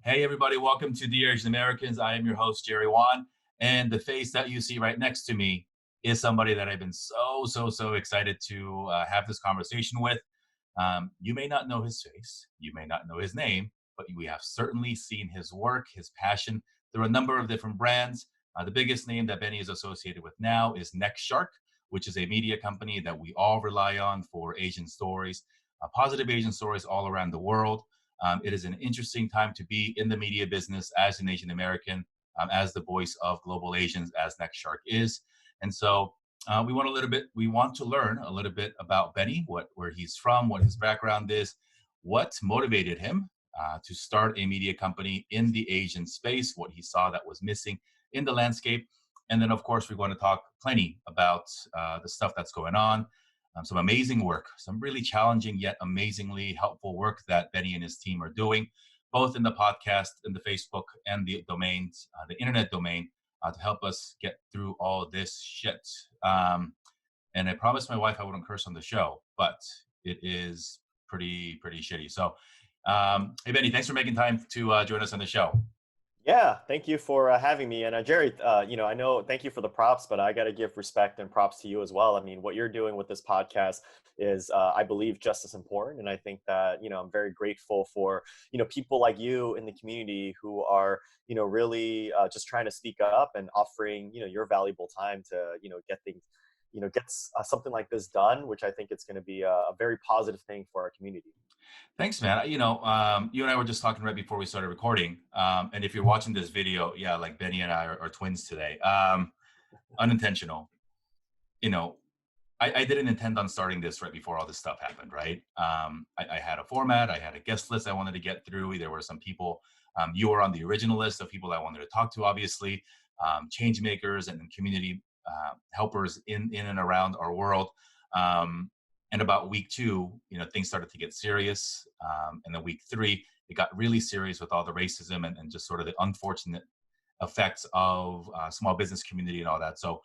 Hey, everybody, welcome to Dear Asian Americans. I am your host, Jerry Wan. And the face that you see right next to me is somebody that I've been so excited to have this conversation with. You may not know his face, you may not know his name, but we have certainly seen his work, his passion through a number of different brands. The biggest name that Benny is associated with now is NextShark, which is a media company that we all rely on for Asian stories, positive Asian stories all around the world. It is an interesting time to be in the media business as an Asian American, as the voice of global Asians, as NextShark is. And so we want to learn a little bit about Benny, where he's from, what his background is, what motivated him to start a media company in the Asian space, what he saw that was missing in the landscape. And then, of course, we're going to talk plenty about the stuff that's going on, some amazing work, some really challenging yet amazingly helpful work that Benny and his team are doing, both in the podcast, in the Facebook, and the domains, the internet domain, to help us get through all this shit. And I promised my wife I wouldn't curse on the show, but it is pretty shitty. So, hey Benny, thanks for making time to join us on the show. Yeah, thank you for having me. And Jerry, I know, thank you for the props, but I got to give respect and props to you as well. I mean, what you're doing with this podcast is, I believe, just as important. And I think that, I'm very grateful for, people like you in the community who are, really just trying to speak up and offering, your valuable time to, get things, something like this done, which I think it's going to be a very positive thing for our community. Thanks, man. You and I were just talking right before we started recording. And if you're watching this video, yeah, like Benny and I are twins today. Unintentional. You know, I didn't intend on starting this right before all this stuff happened, right? I had a format, I had a guest list I wanted to get through. There were some people, you were on the original list of people I wanted to talk to, obviously, change makers and community helpers in and around our world. And about week two, things started to get serious. And then week three, it got really serious with all the racism and just sort of the unfortunate effects of small business community and all that. So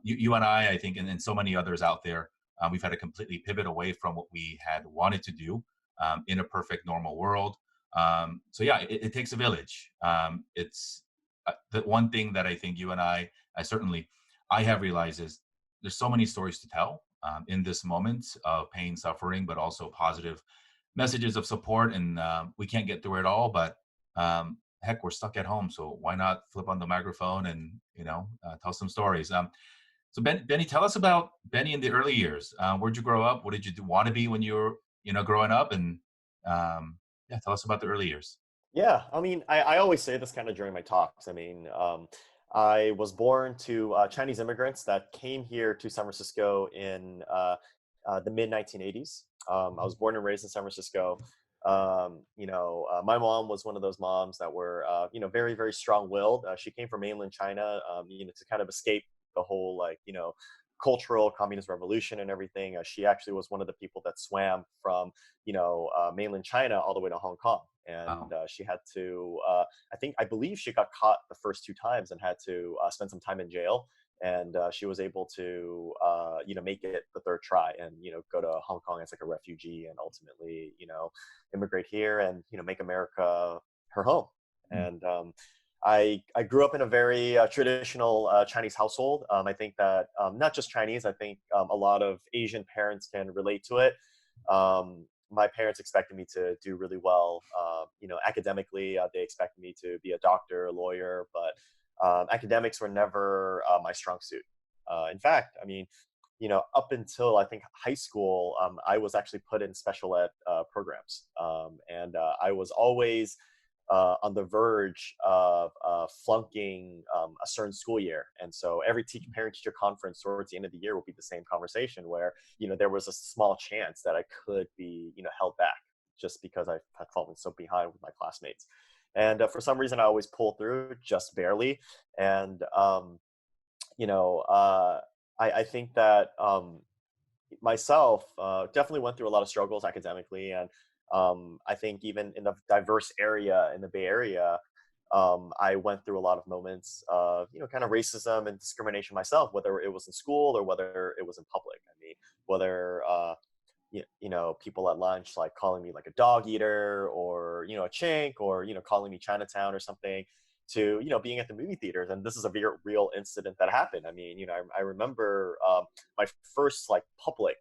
you and I think, and so many others out there, we've had to completely pivot away from what we had wanted to do in a perfect normal world. So yeah, it takes a village. It's the one thing that I think you and I have realized is there's so many stories to tell in this moment of pain, suffering, but also positive messages of support. And we can't get through it all, but heck, we're stuck at home, so why not flip on the microphone and tell some stories. So Benny, tell us about Benny in the early years. Where'd you grow up? What did you want to be when you were growing up? And yeah, tell us about the early years. Yeah, I mean, I always say this kind of during my talks. I mean, I was born to Chinese immigrants that came here to San Francisco in the mid 1980s. I was born and raised in San Francisco. My mom was one of those moms that were, very, very strong-willed. She came from mainland China, to kind of escape the whole, cultural communist revolution and everything. She actually was one of the people that swam from, mainland China all the way to Hong Kong. And Wow. she had to, I believe she got caught the first two times and had to spend some time in jail. And she was able to, make it the third try and, go to Hong Kong as like a refugee and ultimately, immigrate here and, make America her home. Mm. And I grew up in a very traditional Chinese household. I think that not just Chinese, I think a lot of Asian parents can relate to it. My parents expected me to do really well, academically. They expected me to be a doctor, a lawyer, but academics were never my strong suit. In fact, I mean, up until I think high school, I was actually put in special ed programs, and I was always on the verge of flunking a certain school year. And so every parent-teacher conference towards the end of the year will be the same conversation where, there was a small chance that I could be, held back just because I had fallen so behind with my classmates. And for some reason, I always pull through just barely. And, I think that myself definitely went through a lot of struggles academically. And I think even in the diverse area in the Bay Area, I went through a lot of moments of, kind of racism and discrimination myself, whether it was in school or whether it was in public. I mean, whether, you know, people at lunch like calling me like a dog eater, or you know, a chink, or you know, calling me Chinatown or something, to you know, being at the movie theaters. And this is a very real incident that happened. I mean, you know, I remember my first like public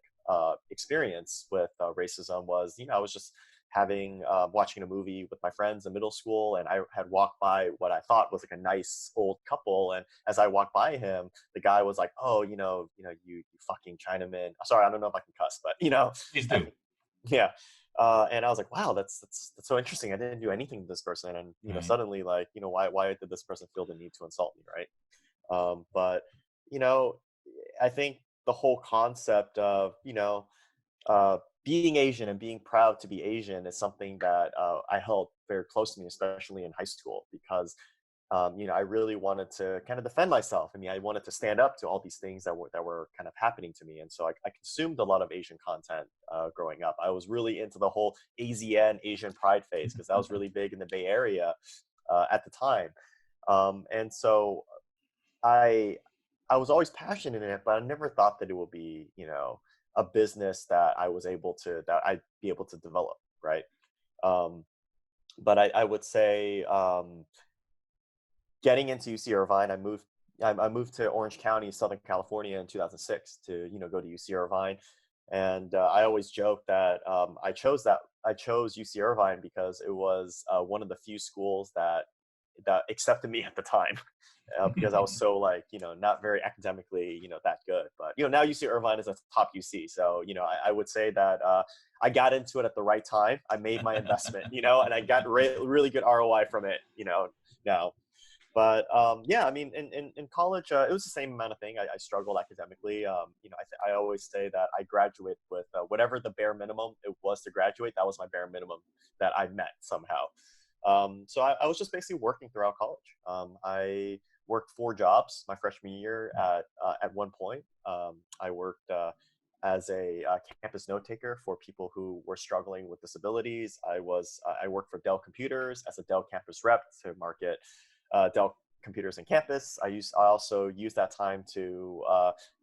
experience with racism was, you know, I was just having watching a movie with my friends in middle school, and I had walked by what I thought was like a nice old couple, and as I walked by him, the guy was like, "Oh, you fucking Chinaman." Sorry, I don't know if I can cuss, but you know, Please I do. think, yeah. And I was like, "Wow, that's so interesting. I didn't do anything to this person," and you know, Right. suddenly, like, you know, why did this person feel the need to insult me, right? But you know, I think the whole concept of, you know, being Asian and being proud to be Asian is something that I held very close to me, especially in high school, because you know, I really wanted to kind of defend myself. I mean, I wanted to stand up to all these things that were kind of happening to me, and so I consumed a lot of Asian content growing up. I was really into the whole AZN, Asian Pride phase, because that was really big in the Bay Area at the time, and so I I was always passionate in it, but I never thought that it would be, you know, a business that I'd be able to develop, right? Um, but I would say getting into UC Irvine, I moved to Orange County, Southern California in 2006 to, you know, go to UC Irvine, and I always joke that I chose UC Irvine because it was one of the few schools that accepted me at the time. Because I was so, like, you know, not very academically, you know, that good. But you know, now UC Irvine is a top UC, so you know, I would say that I got into it at the right time. I made my investment, you know, and I got really good ROI from it, you know, now. But yeah, I mean, in college, it was the same amount of thing. I struggled academically. You know, I always say that I graduate with whatever the bare minimum it was to graduate. That was my bare minimum that I met somehow. So I was just basically working throughout college. I worked 4 jobs my freshman year at one point. I worked as a campus note taker for people who were struggling with disabilities. I worked for Dell Computers as a Dell campus rep to market Dell computers in campus. I also used that time to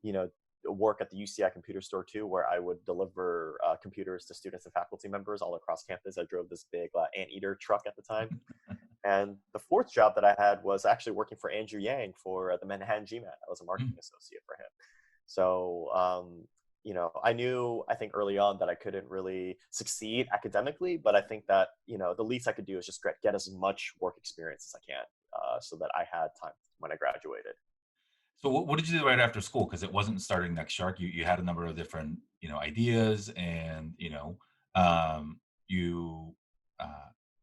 you know, work at the UCI computer store too, where I would deliver computers to students and faculty members all across campus. I drove this big anteater truck at the time. And the fourth job that I had was actually working for Andrew Yang for the Manhattan GMAT. I was a marketing associate for him. So, you know, I think early on that I couldn't really succeed academically, but I think that, you know, the least I could do is just get as much work experience as I can, so that I had time when I graduated. So what did you do right after school? Because it wasn't starting NextShark. You had a number of different, ideas, and you uh,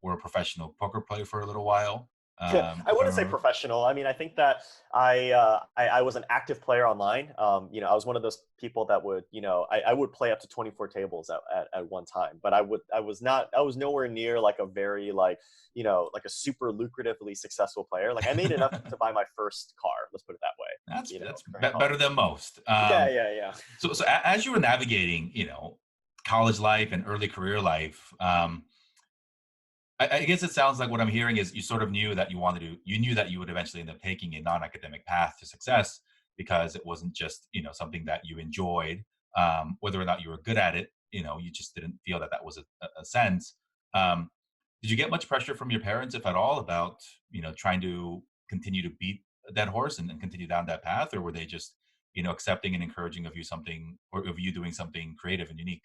were a professional poker player for a little while, I if I wouldn't say remember. professional. I mean, I think that I was an active player online. You know, I was one of those people that would, you know, I would play up to 24 tables at one time, but I was nowhere near like a very like, you know, like a super lucratively successful player. Like I made enough to buy my first car. Let's put it that way. That's You know, that's during better college. than most. Yeah, yeah, yeah. As you were navigating, college life and early career life, I guess it sounds like what I'm hearing is you sort of knew that you knew that you would eventually end up taking a non-academic path to success, because it wasn't just, something that you enjoyed, whether or not you were good at it, you just didn't feel that that was a sense. Um, did you get much pressure from your parents, if at all, about, trying to continue to beat that horse and continue down that path? Or were they just, accepting and encouraging of you something, or of you doing something creative and unique?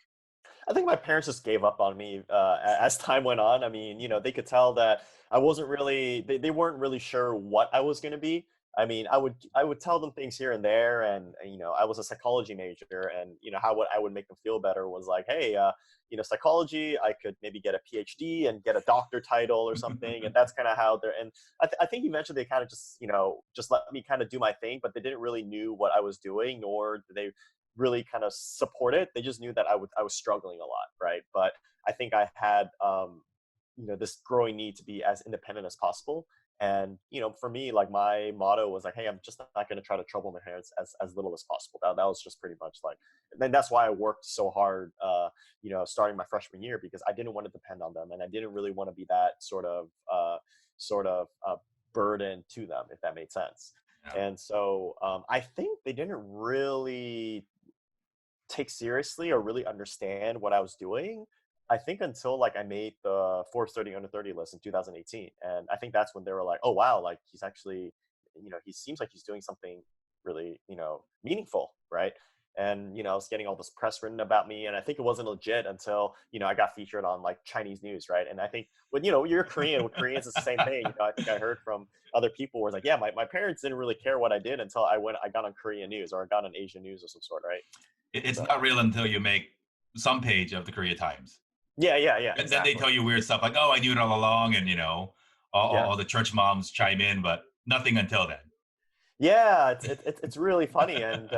I think my parents just gave up on me as time went on. I mean, you know, they could tell that I wasn't really, they weren't really sure what I was going to be. I mean, I would tell them things here and there, and you know, I was a psychology major, and you know how what I would make them feel better was like, hey, you know, psychology, I could maybe get a PhD and get a doctor title or something, and that's kind of how they're. And I think eventually they kind of just, you know, just let me kind of do my thing, but they didn't really knew what I was doing, nor did they really kind of support it. They just knew that I was struggling a lot, right? But I think I had you know, this growing need to be as independent as possible. And you know, for me, like my motto was like, hey, I'm just not going to try to trouble my parents as little as possible. That was just pretty much like, and then that's why I worked so hard, you know, starting my freshman year, because I didn't want to depend on them, and I didn't really want to be that sort of burden to them, if that made sense. Yeah. And so I think they didn't really take seriously or really understand what I was doing, I think until like I made the Forbes 30 under 30 list in 2018. And I think that's when they were like, oh wow, like he's actually, he seems like he's doing something really, meaningful, right? And I was getting all this press written about me, and I think it wasn't legit until I got featured on like Chinese news, right? And I think when you're Korean, with Koreans it's the same thing. I think I heard from other people where it's like, yeah, my parents didn't really care what I did until I got on Korean news or I got on Asian news of some sort, right? It's So not real until you make some page of the Korea Times. yeah, And then they exactly. tell you weird stuff like, "Oh, I knew it all along," and Yeah. all the church moms chime in, but nothing until then. Yeah, it's really funny, and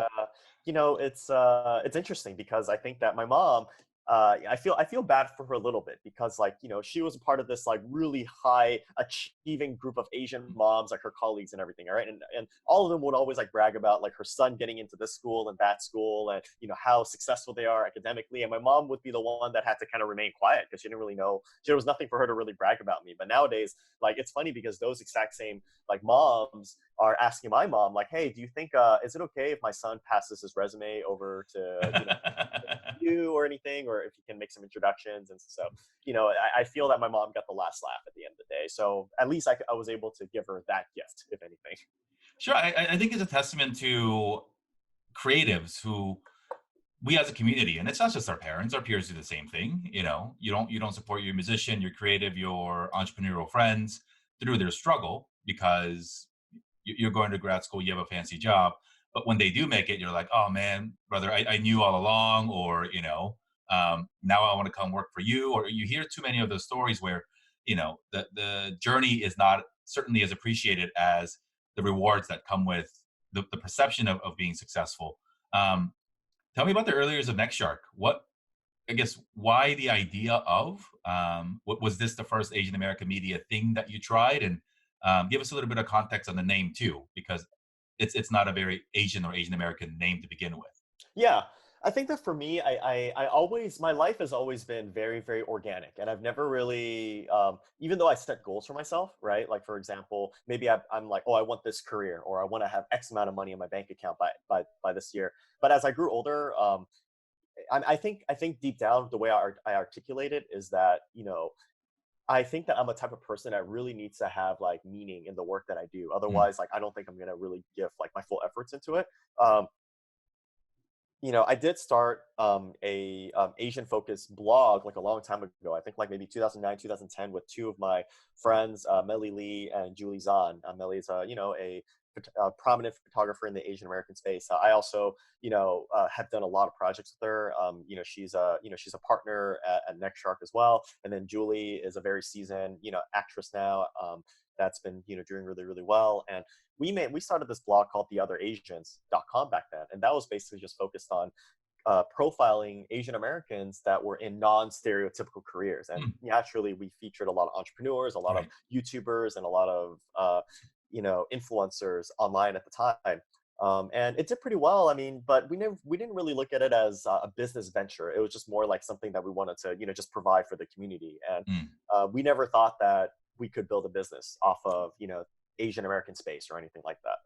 it's interesting because I think that my mom, I feel bad for her a little bit because like she was a part of this like really high achieving group of Asian moms, like her colleagues and everything, all right, and all of them would always like brag about like her son getting into this school and that school, and how successful they are academically, and my mom would be the one that had to kind of remain quiet because she didn't really know, there was nothing for her to really brag about me. But nowadays, like it's funny because those exact same like moms are asking my mom like, hey, do you think is it okay if my son passes his resume over to you or anything, or if you can make some introductions? And so I feel that my mom got the last laugh at the end of the day, so at least I was able to give her that gift, if anything. Sure, I think it's a testament to creatives who we as a community, and it's not just our parents, our peers do the same thing. You don't support your musician, your creative, your entrepreneurial friends through their struggle because you're going to grad school, you have a fancy job, but when they do make it, you're like, oh man, brother, I knew all along, or now I want to come work for you. Or you hear too many of those stories where the journey is not certainly as appreciated as the rewards that come with the perception of being successful. Um, Tell me about the early years of NextShark. Why the idea of? What was this the first Asian American media thing that you tried? And give us a little bit of context on the name too, because it's not a very Asian or Asian American name to begin with. Yeah, I think that for me, I always, my life has always been very, very organic. And I've never really, even though I set goals for myself, right? Like, for example, maybe I'm like, oh, I want this career, or I want to have X amount of money in my bank account by this year. But as I grew older, I think deep down, the way I articulate it is that, I think that I'm a type of person that really needs to have like meaning in the work that I do. Mm, Otherwise, like, I don't think I'm going to really give like my full efforts into it. Um, I did start a Asian focused blog like a long time ago. I think like maybe 2009, 2010, with two of my friends, Melly Lee and Julie Zahn. Melly is a prominent photographer in the Asian American space. I also have done a lot of projects with her. She's a partner at NextShark as well. And then Julie is a very seasoned actress now. That's been doing really, really well. And we started this blog called theotherasians.com back then, and that was basically just focused on profiling Asian Americans that were in non-stereotypical careers. And mm, naturally, we featured a lot of entrepreneurs, a lot of right. YouTubers, and a lot of influencers online at the time. And it did pretty well. I mean, but we didn't really look at it as a business venture. It was just more like something that we wanted to just provide for the community. And Mm, we never thought that we could build a business off of Asian American space or anything like that.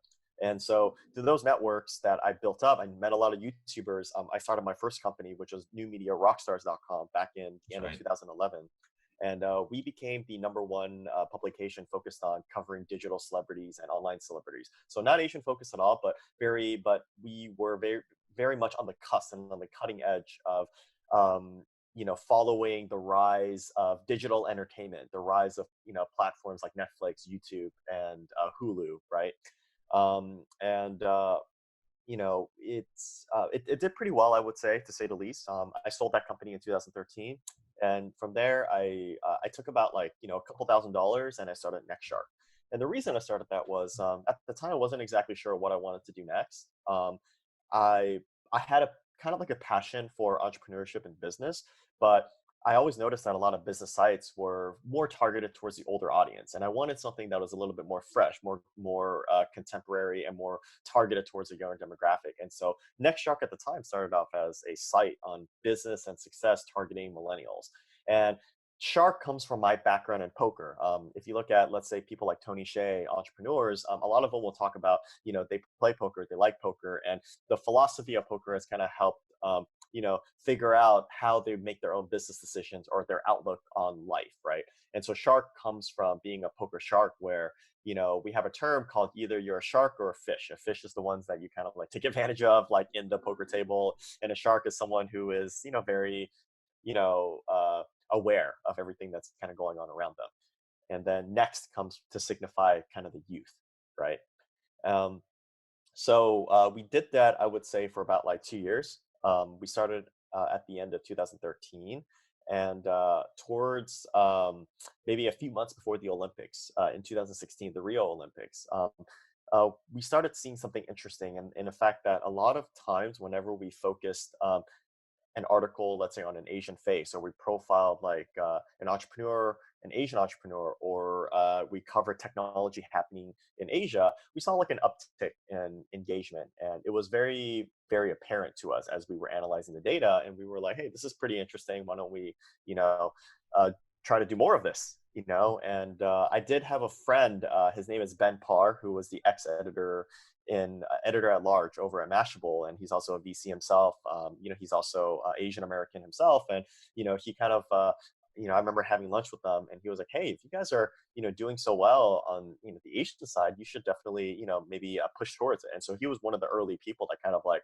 And so through those networks that I built up, I met a lot of YouTubers. I started my first company, which was new media rockstars.com, back in the that's end of right. 2011. And we became the number one publication focused on covering digital celebrities and online celebrities. So not Asian focused at all, but we were very, very much on the cusp and on the cutting edge of following the rise of digital entertainment, the rise of platforms like Netflix, YouTube, and Hulu, right? And it did pretty well, I would say, to say the least. I sold that company in 2013, and from there, I took about like a couple $1,000s, and I started NextShark. And the reason I started that was at the time I wasn't exactly sure what I wanted to do next. I I had a kind of like a passion for entrepreneurship and business, but I always noticed that a lot of business sites were more targeted towards the older audience, and I wanted something that was a little bit more fresh, more contemporary, and more targeted towards a younger demographic. And so NextShark at the time started off as a site on business and success targeting millennials. And Shark comes from my background in poker. If you look at, let's say, people like Tony Hsieh, entrepreneurs, a lot of them will talk about, they play poker, they like poker, and the philosophy of poker has kind of helped figure out how they make their own business decisions or their outlook on life, right? And so shark comes from being a poker shark, where we have a term called either you're a shark or a fish. A fish is the ones that you kind of like take advantage of, like in the poker table, and a shark is someone who is very aware of everything that's kind of going on around them. And then next comes to signify kind of the youth, right? Um, so we did that, I would say, for about like 2 years. We started at the end of 2013, and towards maybe a few months before the Olympics in 2016, the Rio Olympics, we started seeing something interesting, and in the fact that a lot of times, whenever we focused an article, let's say on an Asian face, or we profiled like an Asian entrepreneur, or we covered technology happening in Asia, we saw like an uptick in engagement. And it was very, very apparent to us as we were analyzing the data. And we were like, hey, this is pretty interesting. Why don't we, try to do more of this? And I did have a friend, his name is Ben Parr, who was the ex-editor editor at large over at Mashable, and he's also a VC himself. He's also Asian American himself, and he kind of I remember having lunch with them, and he was like, "Hey, if you guys are doing so well on the Asian side, you should definitely maybe push towards it." And so he was one of the early people that kind of like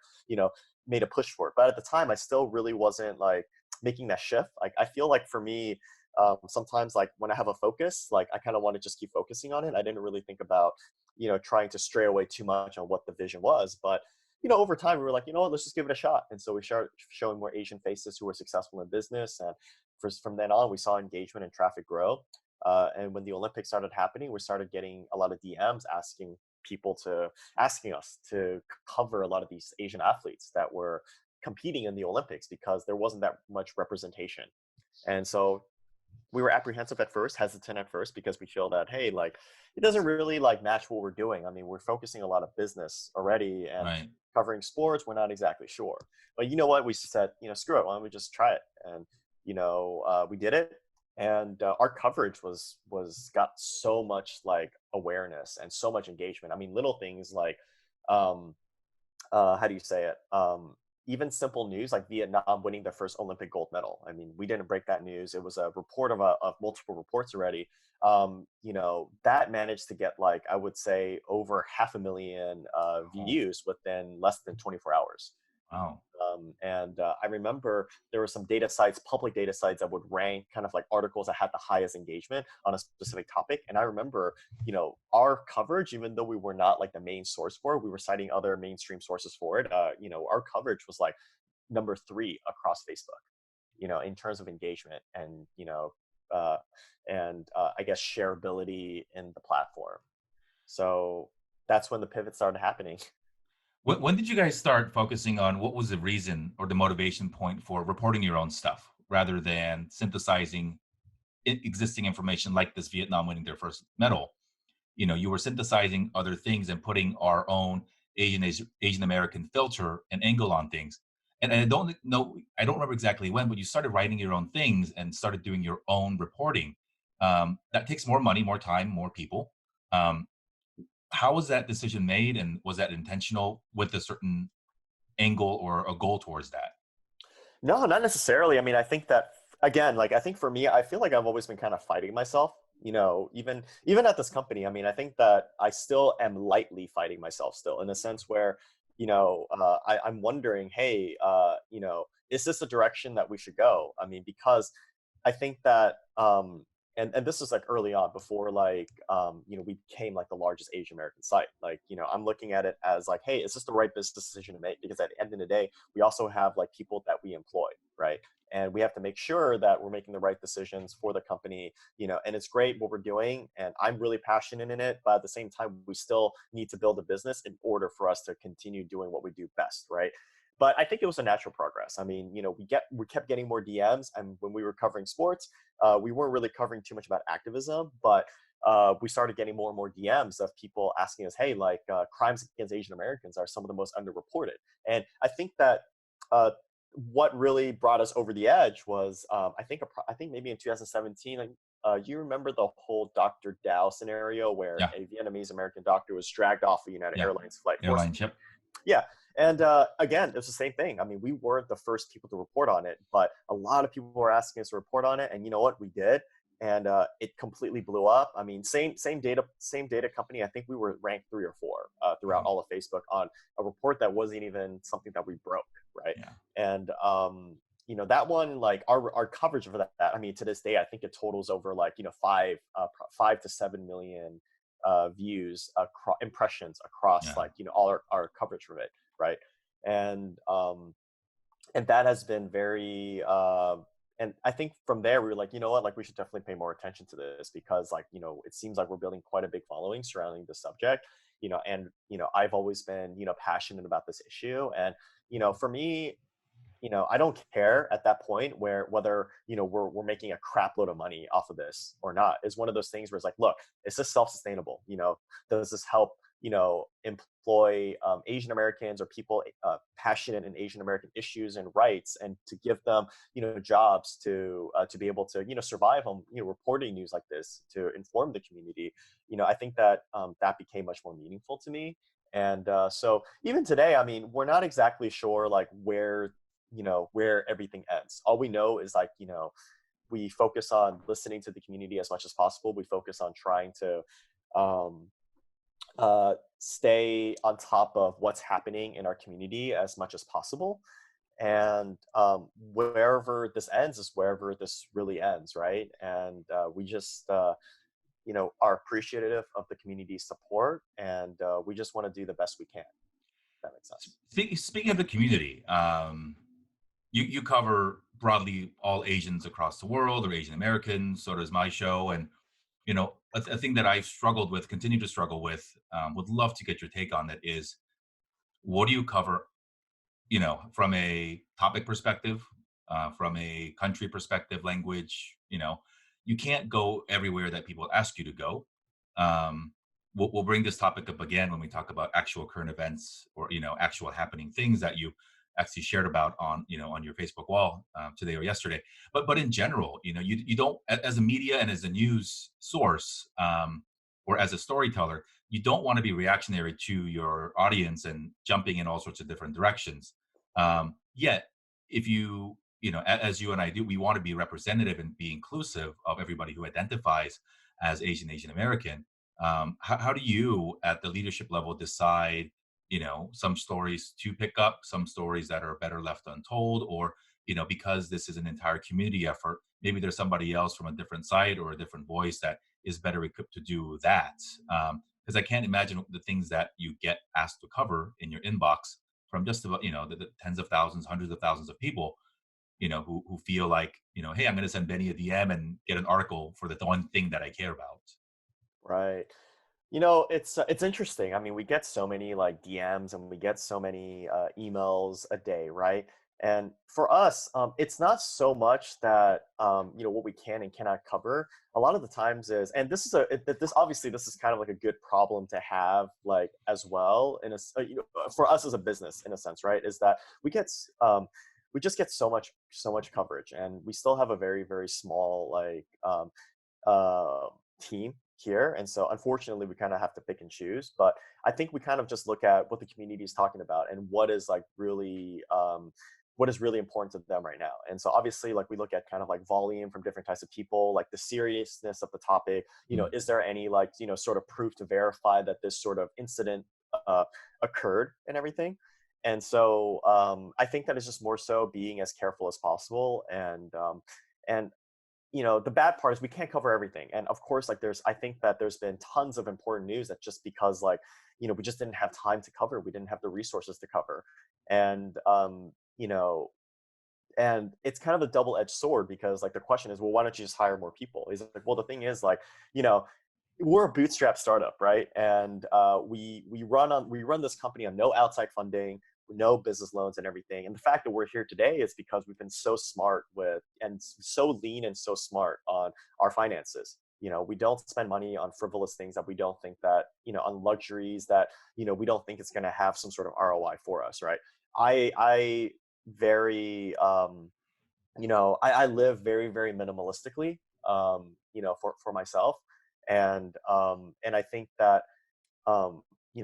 made a push for it. But at the time, I still really wasn't like making that shift. Like I feel like for me, sometimes like when I have a focus, like I kind of want to just keep focusing on it. I didn't really think about trying to stray away too much on what the vision was. But over time we were like, what, let's just give it a shot. And so we started showing more Asian faces who were successful in business, and from then on we saw engagement and traffic grow. And when the Olympics started happening, we started getting a lot of DMs asking us to cover a lot of these Asian athletes that were competing in the Olympics, because there wasn't that much representation. And so we were apprehensive at first, hesitant at first, because we feel that, hey, like it doesn't really like match what we're doing. I mean, we're focusing a lot of business already, and Right. covering sports, we're not exactly sure. But you know what? We said, screw it. Why don't we just try it? And we did it, and our coverage got so much like awareness and so much engagement. I mean, little things like, how do you say it? Even simple news like Vietnam winning their first Olympic gold medal. I mean, we didn't break that news. It was a report of multiple reports already. That managed to get like, I would say, over 500,000 views within less than 24 hours. Wow. And I remember there were some data sites, public data sites, that would rank kind of like articles that had the highest engagement on a specific topic. And I remember, our coverage, even though we were not like the main source for it, we were citing other mainstream sources for it. Our coverage was like number 3 across Facebook, in terms of engagement and, I guess shareability in the platform. So that's when the pivot started happening. When did you guys start focusing on what was the reason or the motivation point for reporting your own stuff rather than synthesizing existing information like this Vietnam winning their first medal? You were synthesizing other things and putting our own Asian American filter and angle on things. And I don't know, I don't remember exactly when, but you started writing your own things and started doing your own reporting. That takes more money, more time, more people. Um, how was that decision made, and was that intentional with a certain angle or a goal towards that? No, not necessarily. I mean, I think that, again, like I think for me, I feel like I've always been kind of fighting myself. Even at this company. I mean, I think that I still am lightly fighting myself still, in a sense where, I'm wondering, hey, is this the direction that we should go? I mean, because I think that, and this is like early on, before like, we became like the largest Asian American site. Like, I'm looking at it as like, hey, is this the right business decision to make? Because at the end of the day, we also have like people that we employ, right? And we have to make sure that we're making the right decisions for the company, and it's great what we're doing. And I'm really passionate in it, but at the same time, we still need to build a business in order for us to continue doing what we do best, right? But I think it was a natural progress. I mean, we kept getting more DMs, and when we were covering sports, we weren't really covering too much about activism, but we started getting more and more DMs of people asking us, hey, like crimes against Asian Americans are some of the most underreported. And I think that what really brought us over the edge was, I think maybe in 2017, you remember the whole Dr. Dow scenario where Yeah, a Vietnamese American doctor was dragged off a United yeah. Airlines flight, Airline chip. Yeah. And again, it's the same thing. I mean, we weren't the first people to report on it, but a lot of people were asking us to report on it. And you know what? We did. And it completely blew up. I mean, same data company. I think we were ranked 3 or 4 throughout Mhm. all of Facebook on a report that wasn't even something that we broke, right? Yeah. And that one, like our coverage for that. I mean, to this day, I think it totals over like 5 to 7 million views, impressions across Yeah. like all our coverage of it, right? And and that has been very and I think from there we were like, you know what, like we should definitely pay more attention to this because like it seems like we're building quite a big following surrounding the subject. And I've always been passionate about this issue. And for me, I don't care at that point whether we're making a crap load of money off of this or not. It's one of those things where it's like, look, is this self-sustainable? Does this help employ Asian Americans or people passionate in Asian American issues and rights, and to give them jobs to be able to survive on reporting news like this to inform the community. I think that that became much more meaningful to me. And so even today, I mean, we're not exactly sure like where everything ends. All we know is like we focus on listening to the community as much as possible. We focus on trying to um, stay on top of what's happening in our community as much as possible. And wherever this ends is wherever this really ends, right? And we just are appreciative of the community's support, and we just want to do the best we can. If that makes sense. Speaking of the community, you cover broadly all Asians across the world, or Asian Americans. So does my show, and a thing that I've struggled with, continue to struggle with, would love to get your take on it. Is what do you cover? From a topic perspective, from a country perspective, language. You can't go everywhere that people ask you to go. Um, we'll bring this topic up again when we talk about actual current events, or actual happening things that you actually shared about on your Facebook wall today or yesterday. But in general, you don't, as a media and as a news source, or as a storyteller, you don't want to be reactionary to your audience and jumping in all sorts of different directions. Yet, if as you and I do, we want to be representative and be inclusive of everybody who identifies as Asian American. How do you, at the leadership level, decide, some stories to pick up, some stories that are better left untold, or, because this is an entire community effort, maybe there's somebody else from a different side or a different voice that is better equipped to do that? Because I can't imagine the things that you get asked to cover in your inbox from just about the tens of thousands, hundreds of thousands of people, who feel like, hey, I'm going to send Benny a DM and get an article for the one thing that I care about. Right. It's interesting. I mean, we get so many like DMs and we get so many emails a day, right? And for us, it's not so much that what we can and cannot cover. A lot of the times is, and this is this obviously this is kind of like a good problem to have, like as well, for us as a business in a sense, right? Is that we just get so much coverage, and we still have a very very small like uh, team here. And so unfortunately we kind of have to pick and choose, but I think we kind of just look at what the community is talking about and what is like really what is really important to them right now. And so obviously like we look at kind of like volume from different types of people, like the seriousness of the topic, Mm. is there any like sort of proof to verify that this sort of incident uh, occurred and everything. And so I think that is just more so being as careful as possible. And the bad part is we can't cover everything. And of course, like I think that there's been tons of important news that just because like, we just didn't have time to cover, we didn't have the resources to cover. And, and it's kind of a double-edged sword because like the question is, well, why don't you just hire more people? He's like, well, the thing is like, you know, we're a bootstrap startup, right? And we run this company on no outside funding, no business loans and everything. And the fact that we're here today is because we've been so smart with and so lean and so smart on our finances. We don't spend money on frivolous things that we don't think that, on luxuries that, we don't think it's going to have some sort of ROI for us, right? I very, I live very, very minimalistically, for myself. And I think that,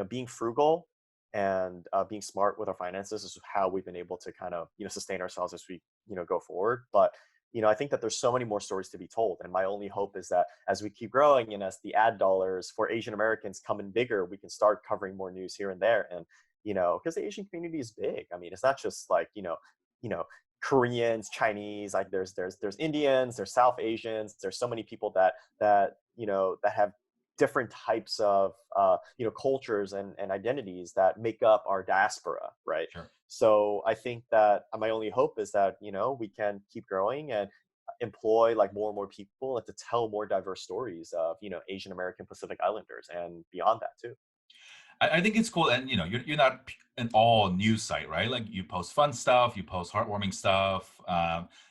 being frugal and being smart with our finances is how we've been able to kind of sustain ourselves as we go forward. But I think that there's so many more stories to be told, and my only hope is that as we keep growing and as the ad dollars for Asian Americans come in bigger, we can start covering more news here and there. And because the Asian community is big. I mean, it's not just like you know Koreans, Chinese, like there's Indians, there's South Asians, there's so many people that have different types of cultures and identities that make up our diaspora, right? Sure. So I think that my only hope is that we can keep growing and employ like more and more people and to tell more diverse stories of Asian American Pacific Islanders and beyond that too. I think it's cool, and you're not an all news site, right? Like you post fun stuff, you post heartwarming stuff.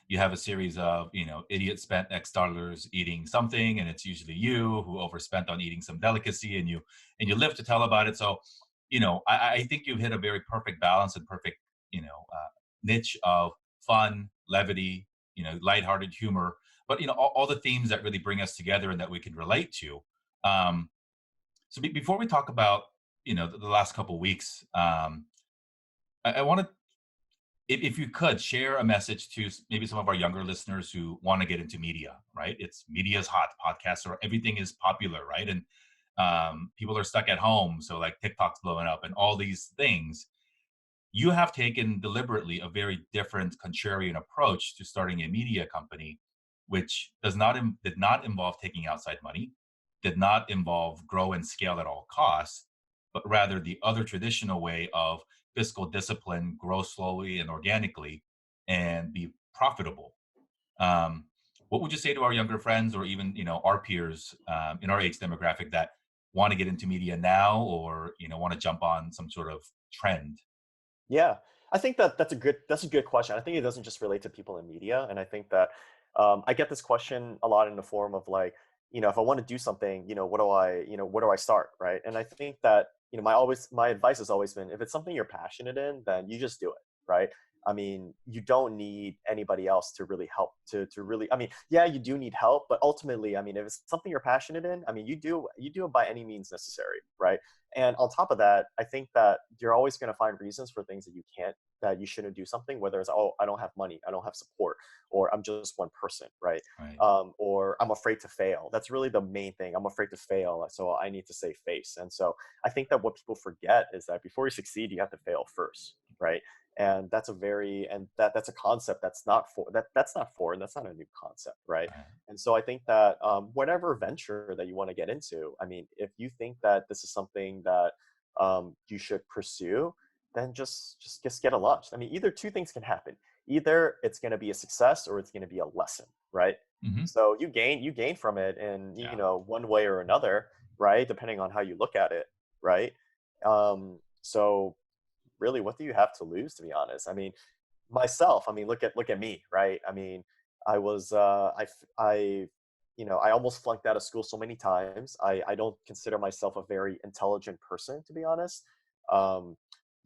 You have a series of idiots spent X dollars eating something, and it's usually you who overspent on eating some delicacy, and you live to tell about it. So, I think you've hit a very perfect balance and perfect niche of fun, levity, lighthearted humor, but all the themes that really bring us together and that we can relate to. Um, so before we talk about the last couple of weeks, I want to, if you could share a message to maybe some of our younger listeners who want to get into media. Right? It's media's hot, podcasts or everything is popular, right? And people are stuck at home, so like TikTok's blowing up and all these things. You have taken deliberately a very different contrarian approach to starting a media company, which did not involve taking outside money, did not involve grow and scale at all costs, but rather the other traditional way of fiscal discipline, grow slowly and organically, and be profitable. Um, what would you say to our younger friends, or even our peers in our age demographic that want to get into media now, or want to jump on some sort of trend? Yeah, I think that that's a good question. I think it doesn't just relate to people in media, and I think that I get this question a lot in the form of like, if I want to do something, where do I start, right? And I think that my advice has always been, if it's something you're passionate in, then you just do it, right? I mean, you don't need anybody else to really help to really. I mean, yeah, you do need help, but ultimately, I mean, if it's something you're passionate in, I mean, you do it by any means necessary, right? And on top of that, I think that you're always going to find reasons for things that you shouldn't do something, whether it's, oh, I don't have money, I don't have support, or I'm just one person, right? Right. Or I'm afraid to fail. That's really the main thing. I'm afraid to fail, so I need to save face. And so I think that what people forget is that before you succeed, you have to fail first, right? And that's a concept that's not foreign. That's not a new concept, right? Right. And so I think that whatever venture that you want to get into, I mean, if you think that this is something that you should pursue, then just get a launch. I mean, either two things can happen. Either it's going to be a success or it's going to be a lesson, right? Hmm. So you gain from it in Yeah. one way or another, right? Depending on how you look at it, right? So really, what do you have to lose, to be honest? I mean, myself, I mean, look at me, right? I mean, I was I almost flunked out of school so many times. I don't consider myself a very intelligent person, to be honest. um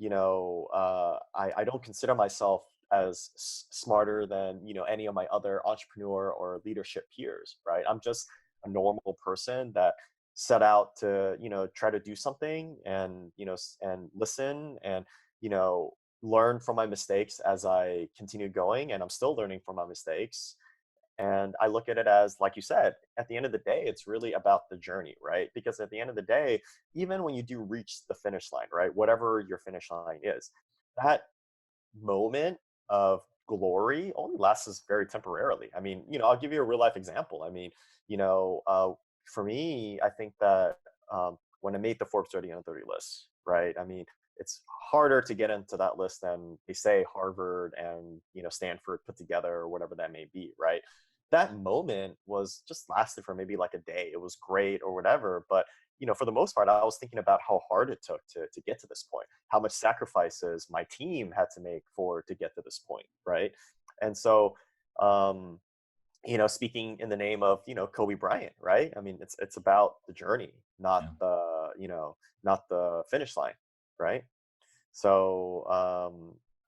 I don't consider myself as smarter than any of my other entrepreneur or leadership peers, right? I'm just a normal person that set out to try to do something and and listen and you know learn from my mistakes as I continue going, and I'm still learning from my mistakes. And I look at it as, like you said, at the end of the day, it's really about the journey, right? Because at the end of the day, even when you do reach the finish line, right, whatever your finish line is, that moment of glory only lasts very temporarily. I mean, I'll give you a real life example. I mean, you know, uh, for me, I think that when I made the Forbes 30 under 30 list, right? I mean, it's harder to get into that list than they say Harvard and Stanford put together or whatever that may be, right? That moment was just lasted for maybe like a day. It was great or whatever, but for the most part, I was thinking about how hard it took to get to this point, how much sacrifices my team had to make to get to this point, right? And so, um, speaking in the name of Kobe Bryant, right? I mean, it's about the journey, not Yeah. the finish line, right? So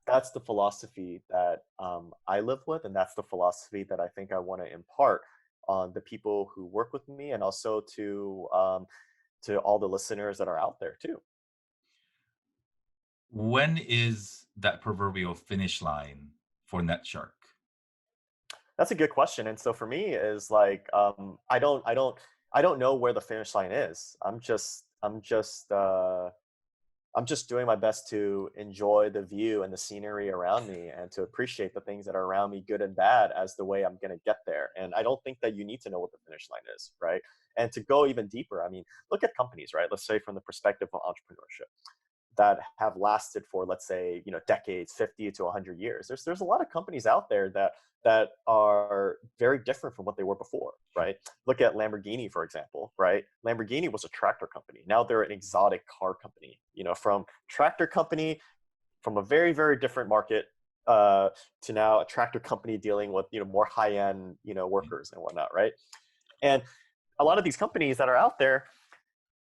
that's the philosophy that I live with, and that's the philosophy that I think I want to impart on the people who work with me, and also to all the listeners that are out there too. When is that proverbial finish line for NetShark? That's a good question. And so for me is like, I don't know where the finish line is. I'm just doing my best to enjoy the view and the scenery around me and to appreciate the things that are around me, good and bad, as the way I'm going to get there. And I don't think that you need to know what the finish line is, right? And to go even deeper, I mean, look at companies, right? Let's say from the perspective of entrepreneurship that have lasted for, let's say, decades, 50 to 100 years. There's a lot of companies out there that are very different from what they were before, right? Look at Lamborghini, for example, right? Lamborghini was a tractor company. Now they're an exotic car company, from tractor company, from a very, very different market, to now a tractor company dealing with, more high-end, workers and whatnot, right? And a lot of these companies that are out there,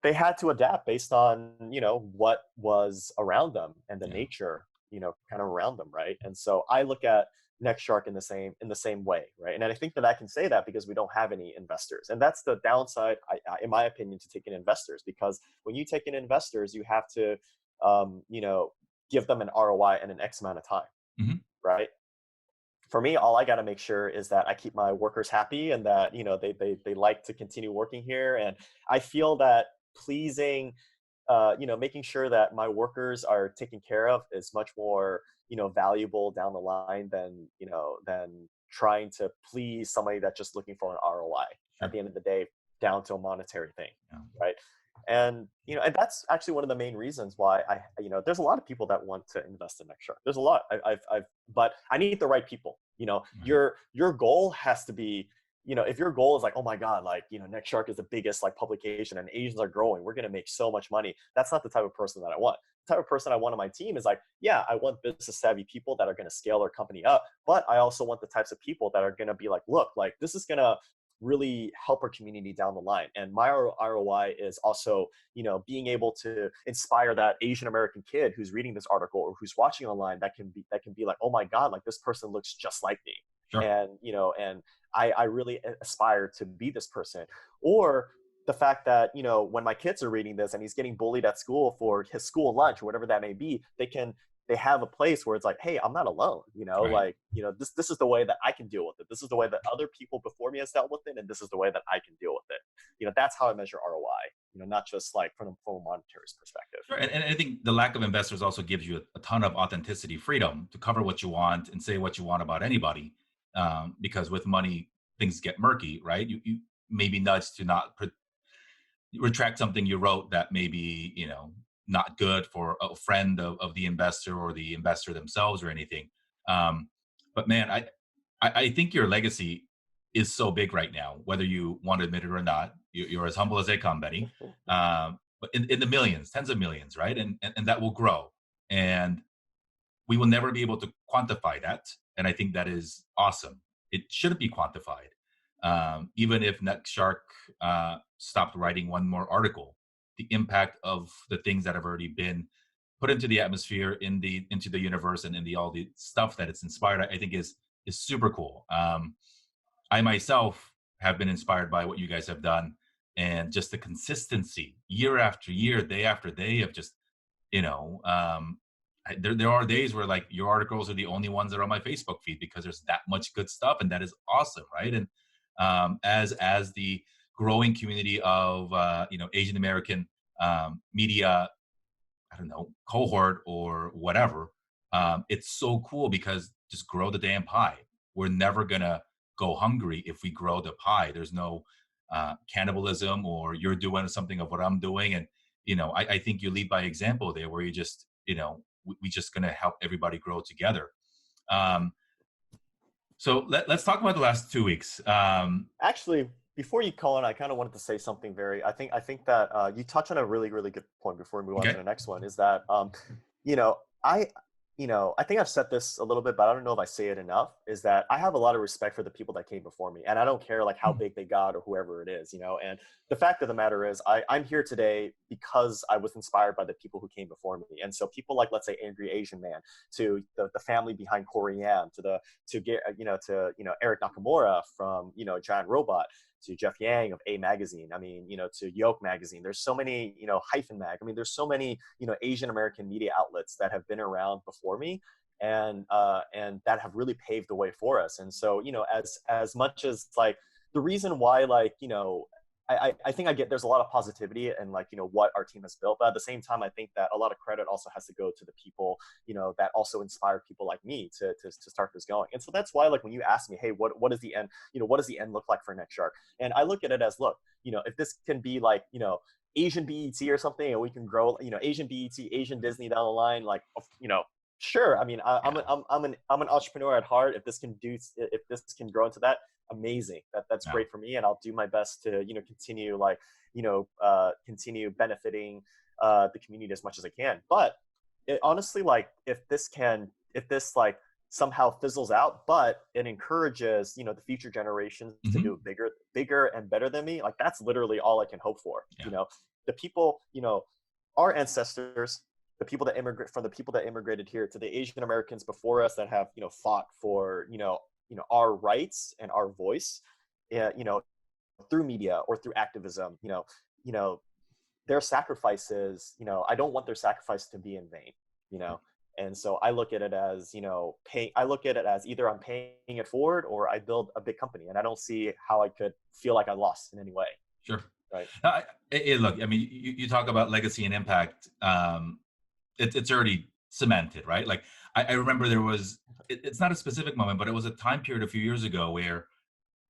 they had to adapt based on, what was around them and the Yeah. nature, kind of around them, right? And so I look at NextShark in the same way, right? And I think that I can say that because we don't have any investors, and that's the downside, in my opinion, to taking investors. Because when you take in investors, you have to, um, you know, give them an ROI in an X amount of time, Hmm. right? For me, all I got to make sure is that I keep my workers happy and that, they like to continue working here. And I feel that pleasing, making sure that my workers are taken care of is much more, valuable down the line than trying to please somebody that's just looking for an ROI at Sure. the end of the day, down to a monetary thing, Yeah. right? And and that's actually one of the main reasons why there's a lot of people that want to invest in NextShark. There's a lot. But I need the right people. Right. Your goal has to be, if your goal is like, oh my god, like, NextShark is the biggest like publication and Asians are growing, we're gonna make so much money. That's not the type of person that I want. The type of person I want on my team is like, yeah, I want business savvy people that are gonna scale their company up, but I also want the types of people that are gonna be like, look, like this is gonna really help our community down the line. And my ROI is also, being able to inspire that Asian American kid who's reading this article or who's watching online, that can be like, oh my god, like this person looks just like me. Sure. And I really aspire to be this person. Or the fact that, when my kids are reading this and he's getting bullied at school for his school lunch or whatever that may be, they have a place where it's like, hey, I'm not alone, Right. like, this is the way that I can deal with it. This is the way that other people before me has dealt with it, and this is the way that I can deal with it. That's how I measure ROI, not just like from a monetary perspective. Sure. And I think the lack of investors also gives you a ton of authenticity, freedom to cover what you want and say what you want about anybody. Because with money, things get murky, right? You may be nudged to not retract something you wrote that may be, not good for a friend of the investor or the investor themselves or anything. Um, but man, I think your legacy is so big right now, whether you want to admit it or not. You're as humble as they come, Benny. But in the millions, tens of millions, right? And that will grow. And we will never be able to quantify that. And I think that is awesome. It shouldn't be quantified. Even if NetShark stopped writing one more article, the impact of the things that have already been put into the atmosphere, into the universe, and in the all the stuff that it's inspired, I think is super cool. I myself have been inspired by what you guys have done, and just the consistency year after year, day after day of just you know there are days where like your articles are the only ones that are on my Facebook feed because there's that much good stuff, and that is awesome, right? And as the growing community of Asian American media, I don't know, cohort or whatever, it's so cool because just grow the damn pie. We're never gonna go hungry if we grow the pie. There's no cannibalism or you're doing something of what I'm doing. And I think you lead by example there, where you just we just gonna help everybody grow together. Um, so let's talk about the last 2 weeks. Actually, before you call in, I kind of wanted to say something very. I think that you touch on a really, really good point before we move on to Okay. the next one. Is that you know, I I think I've said this a little bit, but I don't know if I say it enough. Is that I have a lot of respect for the people that came before me, and I don't care like how Hmm. big they got or whoever it is. And the fact of the matter is, I'm here today because I was inspired by the people who came before me, and so people like, let's say, Angry Asian Man, to the family behind Corey Yam, to get Eric Nakamura from Giant Robot, to Jeff Yang of A Magazine. I mean, to Yoke Magazine. There's so many, Hyphen Mag. I mean, there's so many, Asian American media outlets that have been around before me, and that have really paved the way for us. And so, as much as like the reason why, like, I think there's a lot of positivity and like, what our team has built. But at the same time, I think that a lot of credit also has to go to the people, that also inspire people like me to start this going. And so that's why, like, when you ask me, hey, what is the end, what does the end look like for NextShark? And I look at it as, look, if this can be like, Asian BET or something, and we can grow, Asian BET, Asian Disney down the line, like, sure. I mean, I'm an entrepreneur at heart. If this can grow into that, amazing. That's great for me, and I'll do my best to continue continue benefiting the community as much as I can. But honestly, like, if this like somehow fizzles out, but it encourages the future generations to do it bigger and better than me, like, that's literally all I can hope for. The people, our ancestors, the people that immigrated here, to the Asian Americans before us that have fought for our rights and our voice, through media or through activism, their sacrifices, I don't want their sacrifice to be in vain, And so I look at it as, I look at it as either I'm paying it forward or I build a big company, and I don't see how I could feel like I lost in any way. Sure. Right. Look, I mean, you talk about legacy and impact. It's already cemented, right? Like, I remember there was, it's not a specific moment, but it was a time period a few years ago where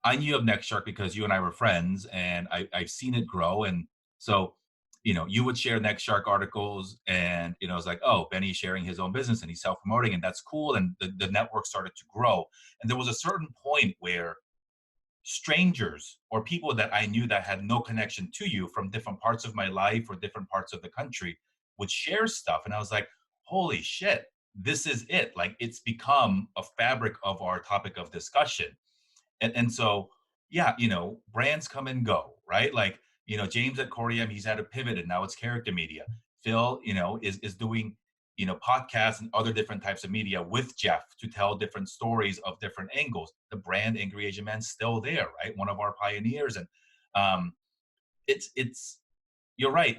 I knew of NextShark because you and I were friends, and I've seen it grow. And so, you would share NextShark articles, and, it's like, oh, Benny's sharing his own business and he's self-promoting, and that's cool. And the network started to grow. And there was a certain point where strangers or people that I knew that had no connection to you from different parts of my life or different parts of the country would share stuff. And I was like, holy shit, this is it. Like, it's become a fabric of our topic of discussion. And so, yeah, brands come and go, right? Like, James at Corium, he's had a pivot, and now it's character media. Phil, is doing, podcasts and other different types of media with Jeff to tell different stories of different angles. The brand Angry Asian Man's still there, right? One of our pioneers. And it's you're right.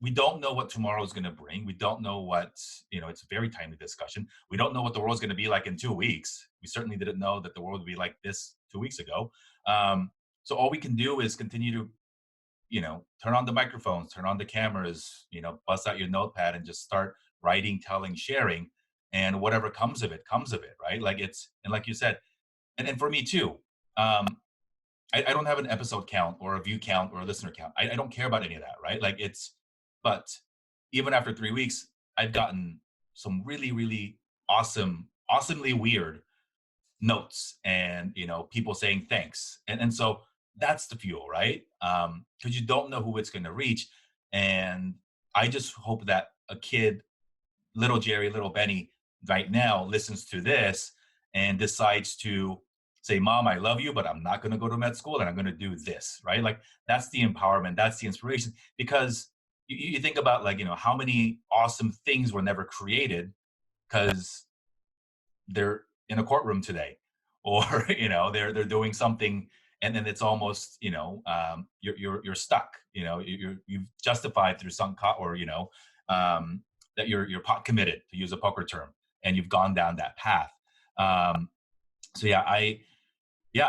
We don't know what tomorrow is going to bring. We don't know what, it's a very timely discussion. We don't know what the world's going to be like in 2 weeks. We certainly didn't know that the world would be like this 2 weeks ago. So all we can do is continue to, turn on the microphones, turn on the cameras, bust out your notepad and just start writing, telling, sharing, and whatever comes of it, right? Like, and like you said, and for me too, I don't have an episode count or a view count or a listener count. I don't care about any of that, right? Like, but even after 3 weeks, I've gotten some really, really awesomely weird notes and, people saying thanks. And so that's the fuel, right? Because you don't know who it's going to reach. And I just hope that a kid, little Jerry, little Benny, right now listens to this and decides to say, Mom, I love you, but I'm not going to go to med school, and I'm going to do this, right? Like, that's the empowerment. That's the inspiration. Because you think about, like, how many awesome things were never created because they're in a courtroom today, or, they're doing something, and then it's almost, you're stuck, you've justified through some, or, that you're pot committed, to use a poker term, and you've gone down that path. So yeah,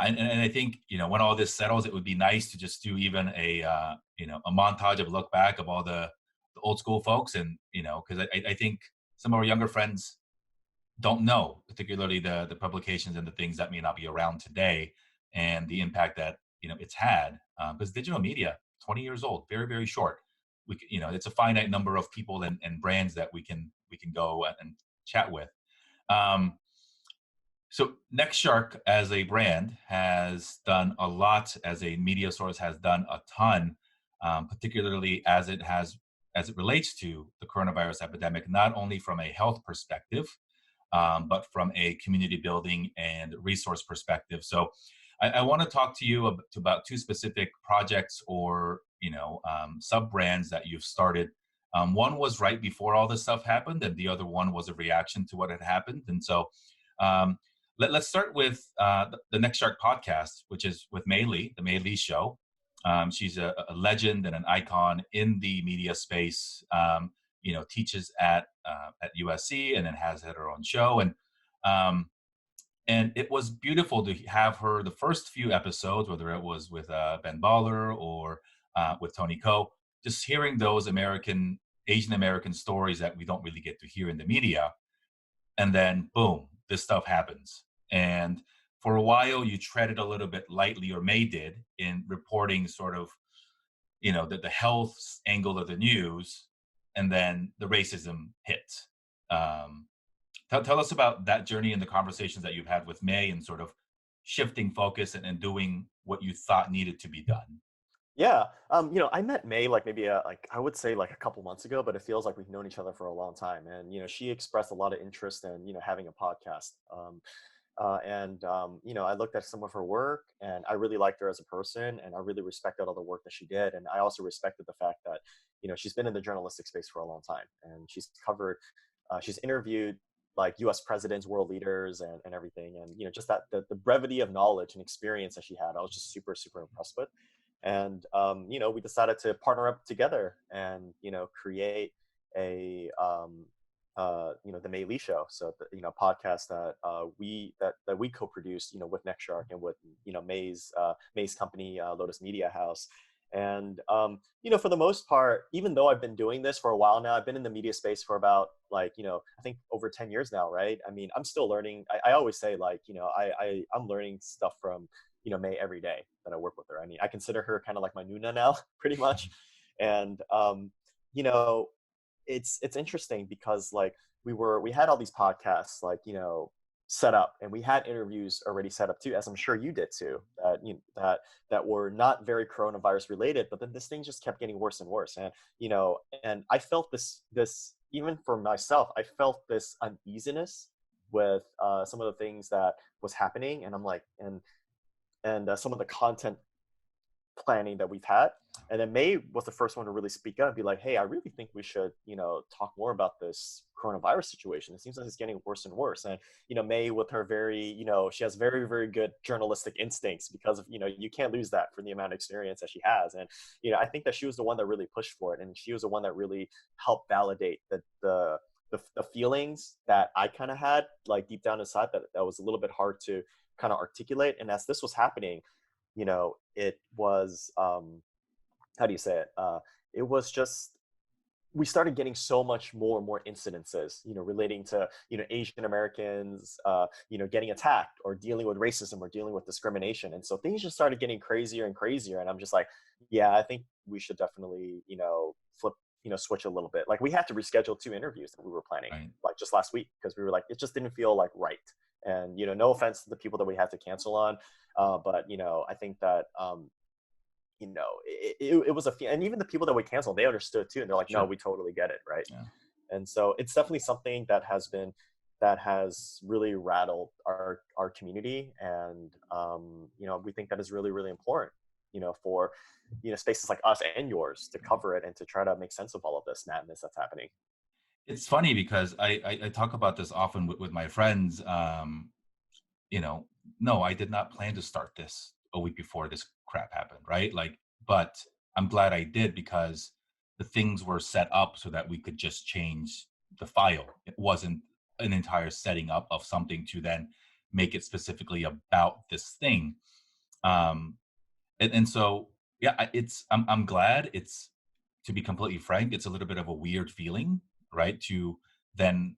and I think, when all this settles, it would be nice to just do even a montage of look back of all the old school folks, and because I think some of our younger friends don't know, particularly the publications and the things that may not be around today, and the impact that it's had, because digital media, 20 years old, very, very short. It's a finite number of people and brands that we can go and chat with. So NextShark as a brand has done a lot, as a media source has done a ton, particularly as it relates to the coronavirus epidemic, not only from a health perspective, but from a community building and resource perspective. So I want to talk to you about two specific projects or sub brands that you've started. One was right before all this stuff happened, and the other one was a reaction to what had happened. And so let's start with the Next Shark podcast, which is with Mei Lee, the Mei Lee Show. She's a legend and an icon in the media space. Teaches at USC and then has had her own show. Um, and it was beautiful to have her the first few episodes, whether it was with Ben Baller or with Tony Ko, just hearing those Asian American stories that we don't really get to hear in the media. And then boom, this stuff happens. And for a while, you treaded a little bit lightly, or May did, in reporting sort of, the health angle of the news, and then the racism hit. Um, tell us about that journey and the conversations that you've had with May and sort of shifting focus and doing what you thought needed to be done. Yeah. I met May like maybe like I would say like a couple months ago, but it feels like we've known each other for a long time. And she expressed a lot of interest in having a podcast. I looked at some of her work, and I really liked her as a person, and I really respected all the work that she did. And I also respected the fact that she's been in the journalistic space for a long time, and she's interviewed like U.S. presidents, world leaders, and everything. And just that the brevity of knowledge and experience that she had, I was just super super impressed with. And we decided to partner up together and create a the Mei Lee Show. So podcast that we co-produced with NextShark and with May's company, Lotus Media House. And for the most part, even though I've been doing this for a while now, I've been in the media space for about I think over 10 years now, right? I mean, I'm still learning. I always say I'm learning stuff from May every day that I work with her. I mean, I consider her kind of like my Nuna now, pretty much. And you know, it's interesting because like we had all these podcasts set up, and we had interviews already set up too, as I'm sure you did too, that were not very coronavirus related, but then this thing just kept getting worse and worse. And and I felt this even for myself, I felt this uneasiness with some of the things that was happening, and I'm like, and some of the content planning that we've had. And then May was the first one to really speak up and be like, hey, I really think we should, talk more about this coronavirus situation. It seems like it's getting worse and worse. And, May with her very, she has very, very good journalistic instincts because of, you can't lose that for the amount of experience that she has. And, I think that she was the one that really pushed for it. And she was the one that really helped validate the feelings that I kind of had like deep down inside that was a little bit hard to kind of articulate. And as this was happening, it was how do you say it? It was just, we started getting so much more and more incidences, relating to Asian Americans, getting attacked or dealing with racism or dealing with discrimination. And so things just started getting crazier and crazier. And I'm just like, yeah, I think we should definitely flip, switch a little bit. Like we had to reschedule 2 interviews that we were planning, right, like just last week, because we were like, it just didn't feel like right. And no offense to the people that we had to cancel on, but I think that it was and even the people that we canceled, they understood too, and they're like, sure, no, we totally get it, right? Yeah. And so it's definitely something that has really rattled our community, and we think that is really, really important, for spaces like us and yours to cover it and to try to make sense of all of this madness that's happening. It's funny because I talk about this often with my friends. No, I did not plan to start this a week before this crap happened, right? Like, but I'm glad I did, because the things were set up so that we could just change the file. It wasn't an entire setting up of something to then make it specifically about this thing. And so, yeah, I'm glad. It's, to be completely frank, it's a little bit of a weird feeling, right? To then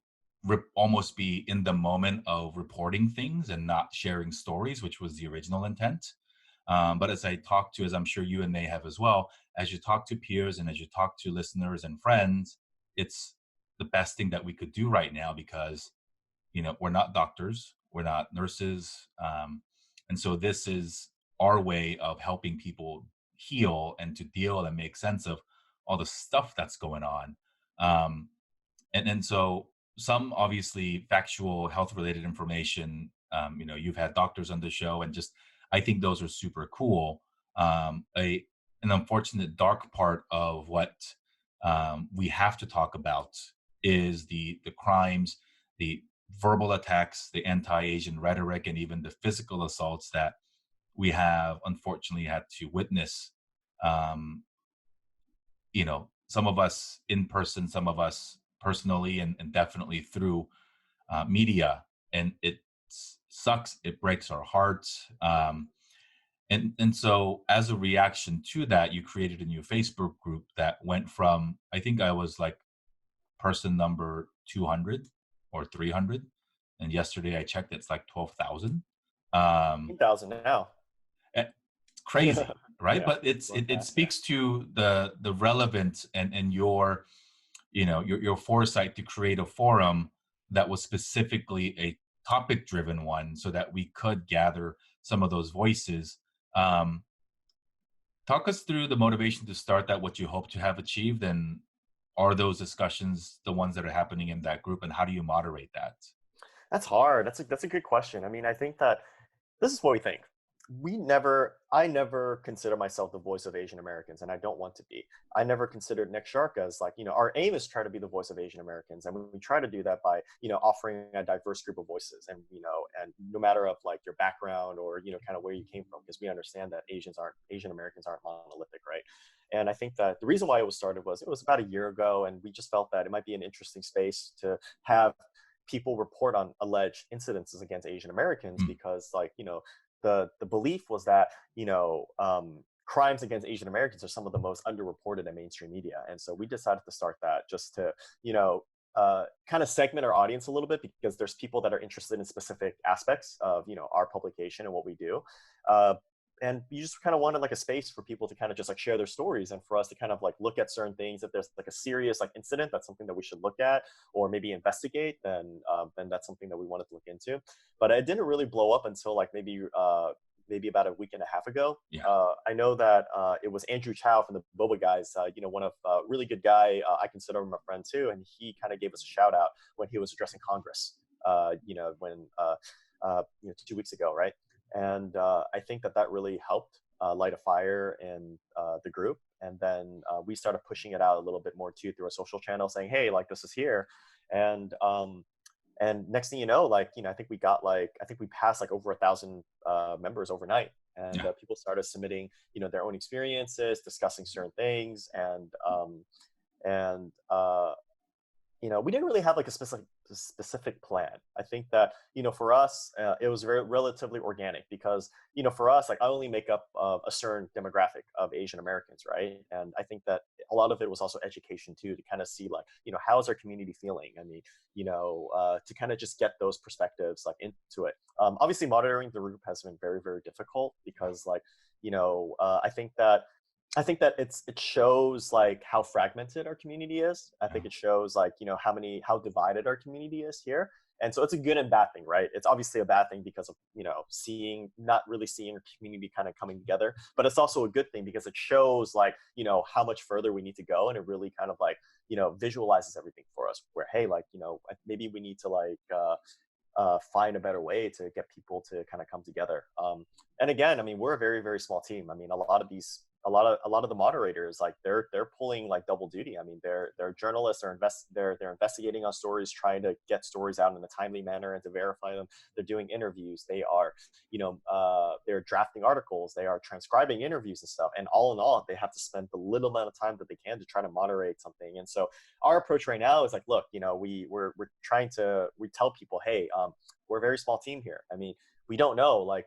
almost be in the moment of reporting things and not sharing stories, which was the original intent. But as I'm sure you and they have as well, as you talk to peers and as you talk to listeners and friends, it's the best thing that we could do right now, because, we're not doctors, we're not nurses. And so this is our way of helping people heal and to deal and make sense of all the stuff that's going on. And so some obviously factual health related information, you've had doctors on the show, and just, I think those are super cool. An unfortunate dark part of what we have to talk about is the crimes, the verbal attacks, the anti-Asian rhetoric, and even the physical assaults that we have unfortunately had to witness. Um, some of us in person, some of us personally, and definitely through media, and it sucks. It breaks our hearts. And so as a reaction to that, you created a new Facebook group that went from, I think I was like person number 200 or 300. And yesterday I checked, it's like 12,000. Um, 10,000 now. it's crazy, right? Yeah, But going it fast. Yeah. speaks to the relevance and your, your foresight to create a forum that was specifically a topic driven one so that we could gather some of those voices. Um, Talk us through the motivation to start that, what you hope to have achieved, and are those discussions the ones that are happening in that group, and how do you moderate that? That's hard. That's a good question. I mean, I think that this is what we think. I never consider myself the voice of Asian Americans, and I don't want to be. I never considered NextShark as like, our aim is try to be the voice of Asian Americans. And we try to do that by, offering a diverse group of voices and, and no matter of like your background or, kind of where you came from, because we understand that Asian Americans aren't monolithic, right? And I think that the reason why it was started was it was about a year ago, and we just felt that it might be an interesting space to have people report on alleged incidences against Asian Americans Mm, because, like, the belief was that crimes against Asian Americans are some of the most underreported in mainstream media, and so we decided to start that just to kind of segment our audience a little bit because there's people that are interested in specific aspects of our publication and what we do. Uh, and you just kind of wanted like a space for people to kind of just like share their stories and for us to kind of like look at certain things. If there's like a serious like incident that's something that we should look at or maybe investigate, then that's something that we wanted to look into. But it didn't really blow up until like maybe about a week and a half ago. yeah, I know that it was Andrew Chow from the Boba guys, one of really good guy. I consider him a friend too, and he kind of gave us a shout out when he was addressing Congress. When 2 weeks ago, right? And I think that really helped light a fire in the group. And then we started pushing it out a little bit more too through a social channel, saying, "Hey, like this is here," and next thing you know, I think we passed like over 1,000 members overnight, and yeah. people started submitting their own experiences, discussing certain things, and we didn't really have like a specific plan. I think that for us it was very relatively organic because for us, like, I only make up a certain demographic of Asian Americans, right? And I think that a lot of it was also education too, to kind of see like how is our community feeling. I mean, to kind of just get those perspectives like into it. Obviously monitoring the group has been very, very difficult because like I think that it shows like how fragmented our community is. I think it shows like how divided our community is here. And so it's a good and bad thing, right? It's obviously a bad thing because of not really seeing our community kind of coming together, but it's also a good thing because it shows like how much further we need to go, and it really kind of like visualizes everything for us. Where, hey, like maybe we need to like find a better way to get people to kind of come together. And again, I mean, we're a very, very small team. I mean, a lot of the moderators, like they're pulling like double duty. I mean, they're journalists, they're investigating on stories, trying to get stories out in a timely manner and to verify them. They're doing interviews. They are, they're drafting articles. They are transcribing interviews and stuff. And all in all, they have to spend the little amount of time that they can to try to moderate something. And so our approach right now is like, look, we tell people, hey, we're a very small team here. I mean, we don't know like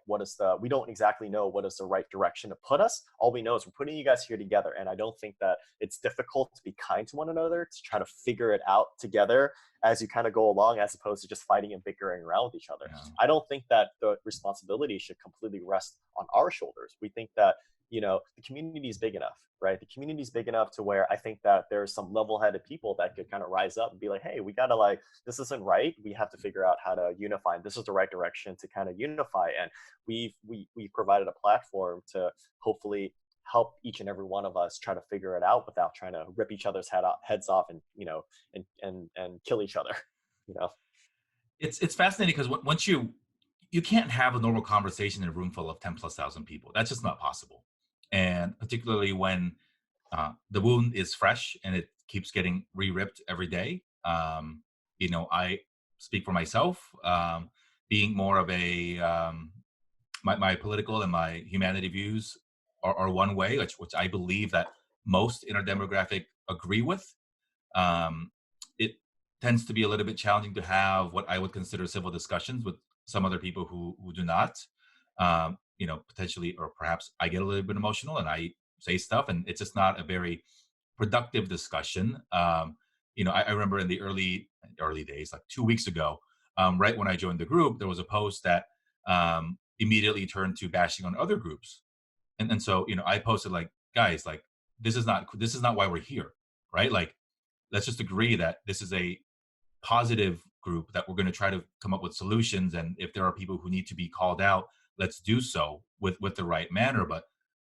we don't exactly know what is the right direction to put us. All we know is we're putting you guys here together, and I don't think that it's difficult to be kind to one another, to try to figure it out together as you kind of go along, as opposed to just fighting and bickering around with each other. Yeah. I don't think that the responsibility should completely rest on our shoulders. We think that the community is big enough, right? The community is big enough to where I think that there's some level-headed people that could kind of rise up and be like, hey, we gotta like, this isn't right. We have to figure out how to unify. And this is the right direction to kind of unify. And we've provided a platform to hopefully help each and every one of us try to figure it out without trying to rip each other's heads off and and kill each other. You know. It's fascinating because once you can't have a normal conversation in a room full of 10,000+ people. That's just not possible. And particularly when the wound is fresh and it keeps getting re-ripped every day. I speak for myself. Being more of a my political and my humanity views are one way, which I believe that most in our demographic agree with. It tends to be a little bit challenging to have what I would consider civil discussions with some other people who do not. Potentially, or perhaps I get a little bit emotional and I say stuff, and it's just not a very productive discussion. I remember in the early days, like 2 weeks ago, right when I joined the group, there was a post that immediately turned to bashing on other groups, and so I posted like, guys, like this is not why we're here, right? Like, let's just agree that this is a positive group that we're going to try to come up with solutions, and if there are people who need to be called out, let's do so with the right manner. But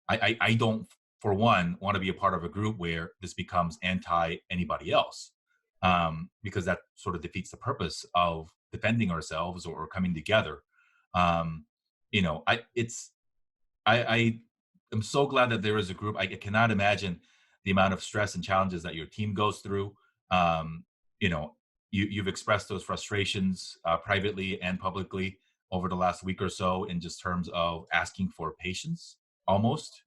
I don't, for one, want to be a part of a group where this becomes anti anybody else, because that sort of defeats the purpose of defending ourselves or coming together. Um, I am so glad that there is a group. I cannot imagine the amount of stress and challenges that your team goes through. Um, you know, you've expressed those frustrations privately and publicly over the last week or so, in just terms of asking for patience, almost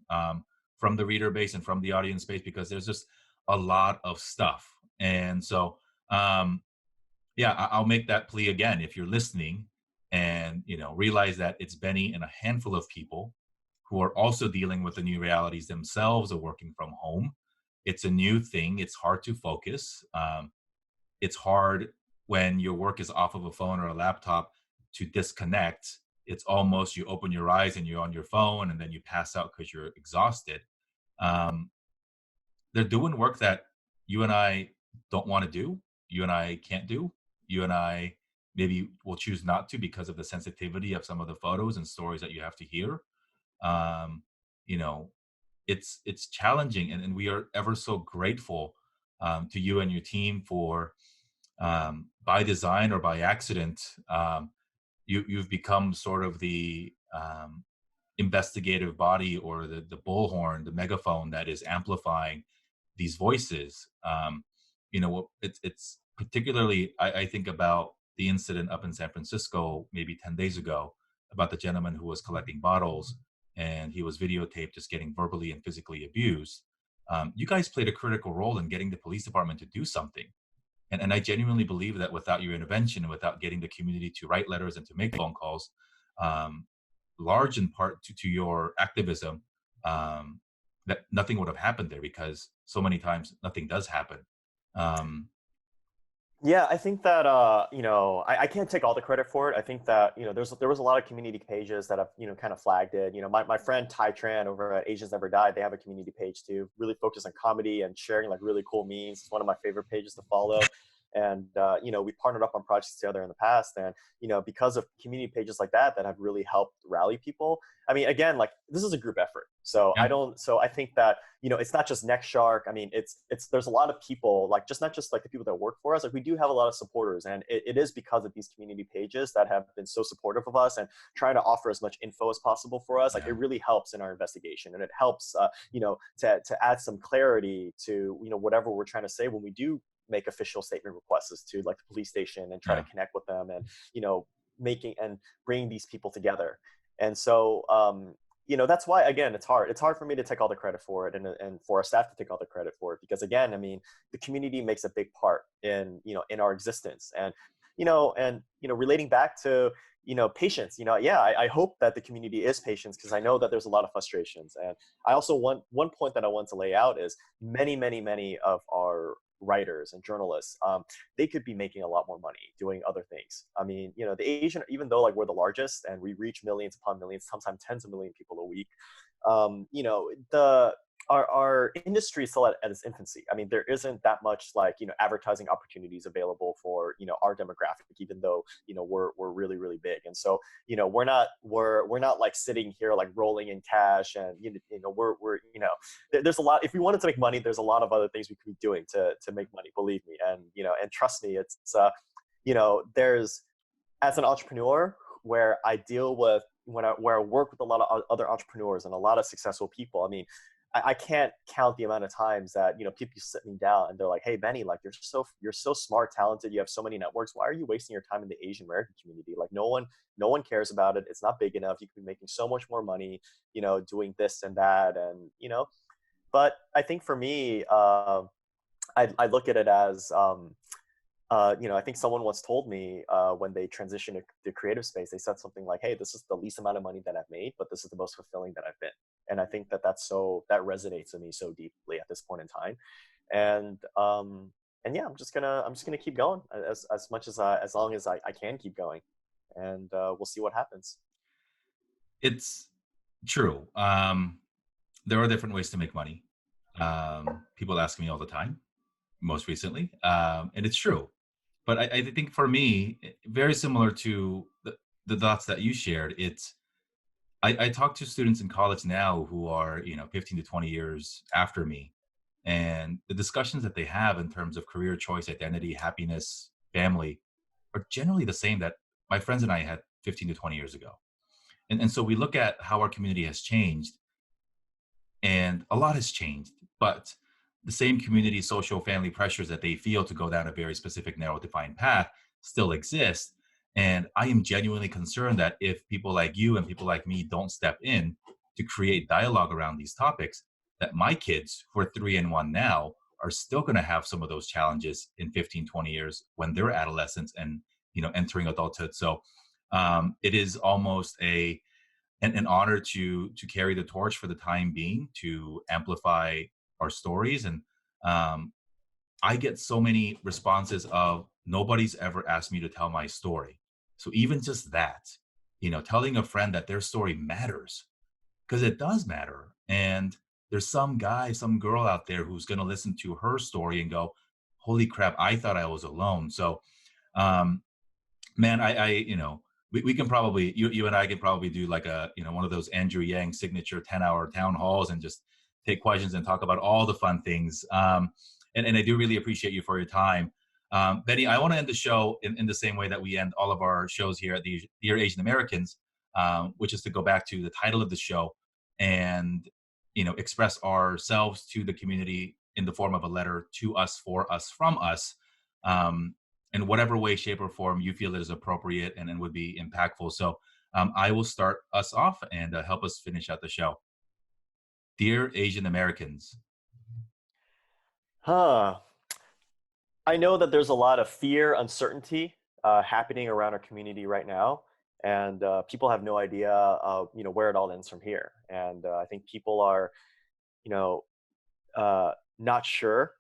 from the reader base and from the audience base, because there's just a lot of stuff. And so, yeah, I'll make that plea again. If you're listening, and realize that it's Benny and a handful of people who are also dealing with the new realities themselves of working from home. It's a new thing. It's hard to focus. It's hard when your work is off of a phone or a laptop to disconnect. It's almost, you open your eyes and you're on your phone, and then you pass out because you're exhausted. Um, they're doing work that you and I don't want to do, you and I can't do, you and I maybe will choose not to because of the sensitivity of some of the photos and stories that you have to hear. um, you know it's challenging, and we are ever so grateful to you and your team for, by design or by accident, you've become sort of the investigative body, or the bullhorn, the megaphone that is amplifying these voices. It's particularly, I think about the incident up in San Francisco maybe 10 days ago, about the gentleman who was collecting bottles, and he was videotaped just getting verbally and physically abused. You guys played a critical role in getting the police department to do something. And I genuinely believe that without your intervention and without getting the community to write letters and to make phone calls, um, large in part to your activism, um, that nothing would have happened there, because so many times nothing does happen. Um, Yeah, I think that I can't take all the credit for it. I think that there was a lot of community pages that have kind of flagged it. My friend Ty Tran over at Asians Never Died, they have a community page too, really focused on comedy and sharing like really cool memes. It's one of my favorite pages to follow. And we partnered up on projects together in the past, and because of community pages like that have really helped rally people. I mean, again, like this is a group effort, so yeah, I think that it's not just NextShark. I mean, it's there's a lot of people, like not just like the people that work for us. Like we do have a lot of supporters, and it is because of these community pages that have been so supportive of us and trying to offer as much info as possible for us. Like yeah, it really helps in our investigation, and it helps to add some clarity to whatever we're trying to say when we do make official statement requests to like the police station and try to yeah, connect with them, and making and bringing these people together. And so that's why, again, it's hard for me to take all the credit for it, and for our staff to take all the credit for it, because again, I mean, the community makes a big part in in our existence. And relating back to patience, yeah, I hope that the community is patient, because I know that there's a lot of frustrations. And I also want one point that I want to lay out is many of our writers and journalists, they could be making a lot more money doing other things. I mean, the Asian, even though like we're the largest and we reach millions upon millions, sometimes tens of million people a week, the our industry is still at its infancy. I mean, there isn't that much like advertising opportunities available for our demographic, even though we're really big. And so we're not like sitting here like rolling in cash, and we're there's a lot. If we wanted to make money, there's a lot of other things we could be doing to make money. Believe me, and and trust me, it's there's, as an entrepreneur, where I deal with where I work with a lot of other entrepreneurs and a lot of successful people. I mean, I can't count the amount of times that, people sit me down and they're like, "Hey, Benny, like you're so smart, talented. You have so many networks. Why are you wasting your time in the Asian American community? Like no one cares about it. It's not big enough. You could be making so much more money, doing this and that, and But I think for me, I look at it as, I think someone once told me, when they transitioned to the creative space, they said something like, "Hey, this is the least amount of money that I've made, but this is the most fulfilling that I've been." And I think that resonates with me so deeply at this point in time. And yeah, I'm just gonna keep going as much as long as I can keep going, and we'll see what happens. It's true. There are different ways to make money. People ask me all the time, most recently, and it's true. But I think for me, very similar to the thoughts that you shared, I talk to students in college now who are 15 to 20 years after me, and the discussions that they have in terms of career choice, identity, happiness, family are generally the same that my friends and I had 15 to 20 years ago. And so we look at how our community has changed, and a lot has changed, but the same community, social, family pressures that they feel to go down a very specific, narrow, defined path still exist. And I am genuinely concerned that if people like you and people like me don't step in to create dialogue around these topics, that my kids, who are 3 and 1 now, are still going to have some of those challenges in 15, 20 years when they're adolescents and entering adulthood. So it is almost an honor to carry the torch for the time being, to amplify our stories. And um, I get so many responses of nobody's ever asked me to tell my story. So even just that, telling a friend that their story matters, because it does matter. And there's some guy, some girl out there who's going to listen to her story and go, holy crap, I thought I was alone. So um, man, we can probably, you and I can probably do like one of those Andrew Yang signature 10-hour town halls and just take questions and talk about all the fun things. And I do really appreciate you for your time. Benny, I want to end the show in the same way that we end all of our shows here at the Dear Asian Americans, which is to go back to the title of the show and, express ourselves to the community in the form of a letter to us, for us, from us. Um, in whatever way, shape, or form you feel it is appropriate and would be impactful. So I will start us off and help us finish out the show. Dear Asian Americans. Huh. I know that there's a lot of fear, uncertainty happening around our community right now, and people have no idea, where it all ends from here. And I think people are, you know, not sure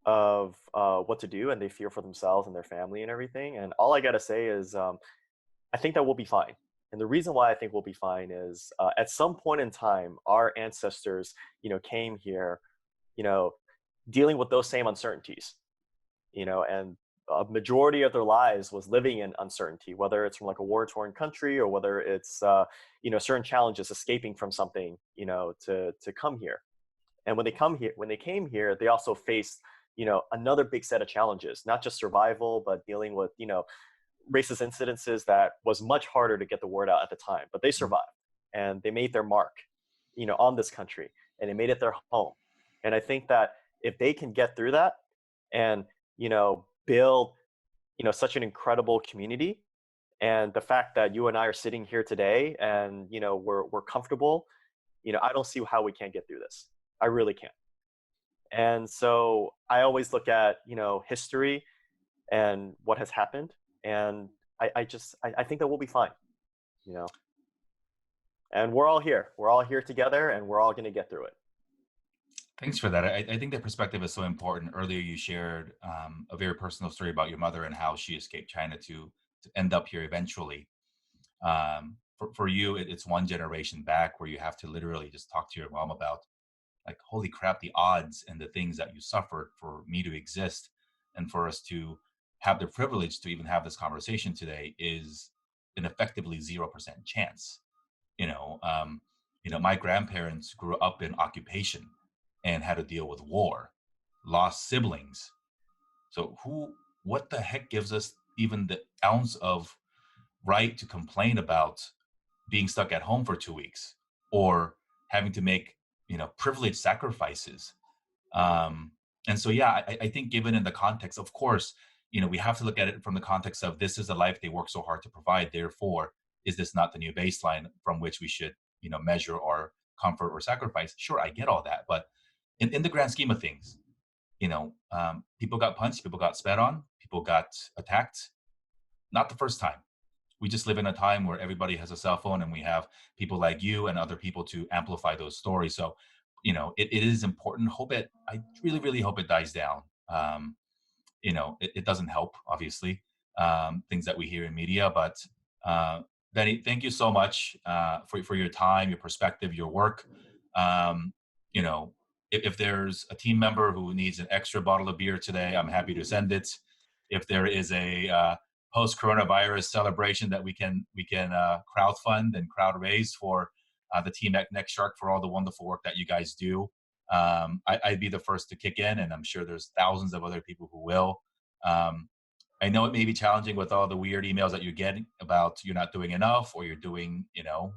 of what to do, and they fear for themselves and their family and everything. And all I gotta say is, I think that we'll be fine. And the reason why I think we'll be fine is, at some point in time, our ancestors, came here, you know, dealing with those same uncertainties, and a majority of their lives was living in uncertainty, whether it's from like a war-torn country or whether it's, certain challenges, escaping from something, to come here. And when they came here, they also faced, another big set of challenges, not just survival, but dealing with, racist incidences that was much harder to get the word out at the time. But they survived and they made their mark, on this country, and they made it their home. And I think that if they can get through that and, build, such an incredible community, and the fact that you and I are sitting here today and, we're comfortable, I don't see how we can't get through this. I really can't. And so I always look at, history and what has happened. And I think that we'll be fine, you know, and we're all here. We're all here together and we're all going to get through it. Thanks for that. I think that perspective is so important. Earlier, you shared a very personal story about your mother and how she escaped China to end up here eventually. For you, it's one generation back where you have to literally just talk to your mom about, like, holy crap, the odds and the things that you suffered for me to exist and for us to have the privilege to even have this conversation today is an effectively 0% chance. You know, my grandparents grew up in occupation and had to deal with war, lost siblings. So what the heck gives us even the ounce of right to complain about being stuck at home for 2 weeks or having to make, privileged sacrifices. And so, yeah, I think given in the context, of course, we have to look at it from the context of this is the life they work so hard to provide. Therefore, is this not the new baseline from which we should, measure our comfort or sacrifice? Sure, I get all that. But in the grand scheme of things, people got punched, people got spat on, people got attacked. Not the first time. We just live in a time where everybody has a cell phone and we have people like you and other people to amplify those stories. So, it is important. I really, really hope it dies down. It doesn't help, obviously, things that we hear in media. But Benny, thank you so much for your time, your perspective, your work. Um, you know, if there's a team member who needs an extra bottle of beer today, I'm happy to send it. If there is a post-coronavirus celebration that we can crowdfund and crowd raise for the team at NextShark for all the wonderful work that you guys do, I'd be the first to kick in, and I'm sure there's thousands of other people who will. Um, I know it may be challenging with all the weird emails that you're getting about you're not doing enough or you're doing,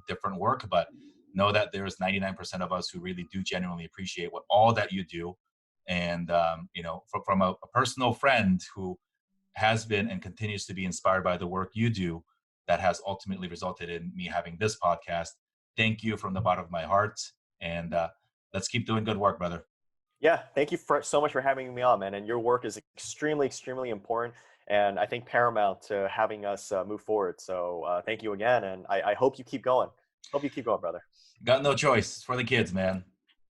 different work, but know that there's 99% of us who really do genuinely appreciate what all that you do. And, from a personal friend who has been and continues to be inspired by the work you do, that has ultimately resulted in me having this podcast. Thank you from the bottom of my heart. And let's keep doing good work, brother. Yeah, thank you so much for having me on, man. And your work is extremely, extremely important, and I think paramount to having us move forward. So thank you again, and I hope you keep going. Hope you keep going, brother. Got no choice. It's for the kids, man.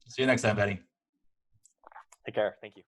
See you next time, Benny. Take care. Thank you.